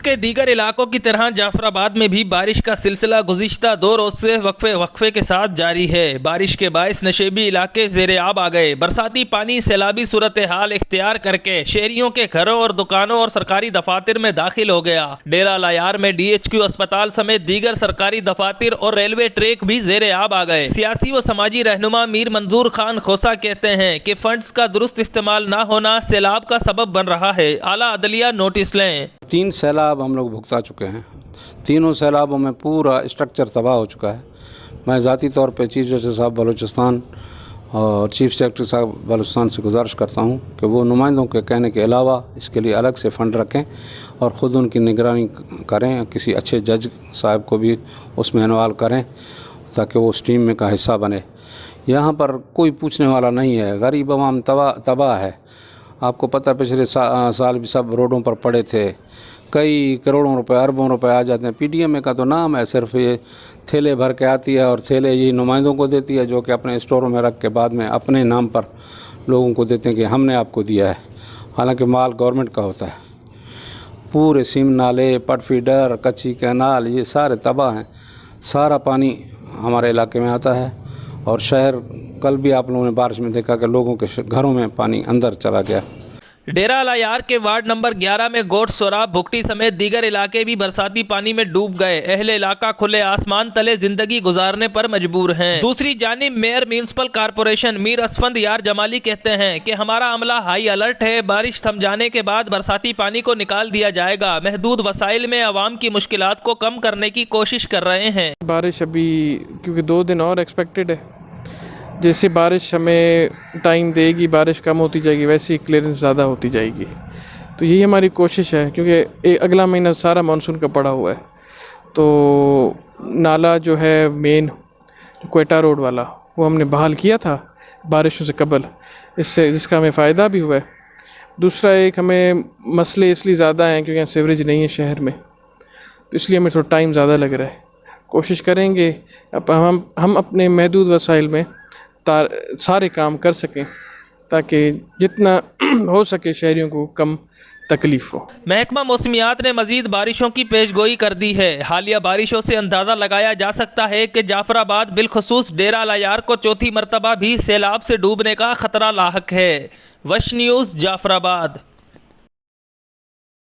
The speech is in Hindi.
के दीगर इलाकों की तरह जाफराबाद में भी बारिश का सिलसिला गुज़िश्ता 2 रोज से वक्फे के साथ जारी है। बारिश के बायस नशेबी इलाके ज़ेर-ए-आब आ गए। बरसाती पानी सैलाबी सूरत हाल इख्तियार करके शहरियों के घरों और दुकानों और सरकारी दफातर में दाखिल हो गया। डेरा लायार में DHQ अस्पताल समेत दीगर सरकारी दफातर और रेलवे ट्रैक भी ज़ेर-ए-आब आ गए। सियासी व समाजी रहनुमा मीर मंजूर खान खोसा कहते हैं कि फंड्स का दुरुस्त इस्तेमाल न होना सैलाब का सबब बन रहा है। आला अदलिया नोटिस लें। 3 सैलाब हम लोग भुगता चुके हैं। तीनों सैलाबों में पूरा स्ट्रक्चर तबाह हो चुका है। मैं ज़ाती तौर पे चीफ जस्टिस साहब बलूचिस्तान और चीफ सेक्रेटरी साहब बलूचिस्तान से गुजारिश करता हूँ कि वो नुमाइंदों के कहने के अलावा इसके लिए अलग से फ़ंड रखें और ख़ुद उनकी निगरानी करें। किसी अच्छे जज साहब को भी उसमें इन्वॉल्व करें ताकि वो उस टीम में का हिस्सा बने। यहाँ पर कोई पूछने वाला नहीं है। गरीब अवाम तबाह है। आपको पता है पिछले साल भी सब रोडों पर पड़े थे। कई करोड़ों रुपए अरबों रुपए आ जाते हैं। PDMA का तो नाम है, सिर्फ ये थैले भर के आती है और थैले ये नुमाइंदों को देती है जो कि अपने स्टोरों में रख के बाद में अपने नाम पर लोगों को देते हैं कि हमने आपको दिया है, हालांकि माल गवर्नमेंट का होता है। पूरे सीम नाले, पट फीडर, कच्ची कैनाल ये सारे तबाह हैं। सारा पानी हमारे इलाके में आता है और शहर कल भी आप लोगों ने बारिश में देखा कि लोगों के घरों में पानी अंदर चला गया। डेरा लायार के वार्ड नंबर 11 में गोट सोराब भुगटी समेत दीगर इलाके भी बरसाती पानी में डूब गए। अहले इलाका खुले आसमान तले जिंदगी गुजारने पर मजबूर हैं। दूसरी जानिब mayor municipal corporation Mir Asfand यार जमाली कहते हैं कि हमारा अमला हाई अलर्ट है। बारिश थम जाने के बाद बरसाती पानी को निकाल दिया जाएगा। महदूद वसाइल में आवाम की मुश्किलात को कम करने की कोशिश कर रहे हैं। बारिश अभी क्योंकि 2 दिन और एक्सपेक्टेड है, जैसे बारिश हमें टाइम देगी, बारिश कम होती जाएगी, वैसे ही क्लियरेंस ज़्यादा होती जाएगी। तो यही हमारी कोशिश है क्योंकि अगला महीना सारा मानसून का पड़ा हुआ है। तो नाला जो है मेन क्वेटा रोड वाला वो हमने बहाल किया था बारिशों से कबल, इससे जिसका हमें फ़ायदा भी हुआ है। दूसरा एक हमें मसले इसलिए ज़्यादा हैं क्योंकि यहाँ सीवरेज नहीं है शहर में, तो इसलिए हमें थोड़ा टाइम ज़्यादा लग रहा है। कोशिश करेंगे अब हम अपने महदूद वसाइल में सारे काम कर सकें ताकि जितना हो सके शहरियों को कम तकलीफ हो। महकमा मौसमियात ने मजीद बारिशों की पेशगोई कर दी है। हालिया बारिशों से अंदाज़ा लगाया जा सकता है कि जाफराबाद बिलखुसूस डेरा लायार को चौथी मरतबा भी सैलाब से डूबने का खतरा लाहक है। वश न्यूज़ जाफराबाद।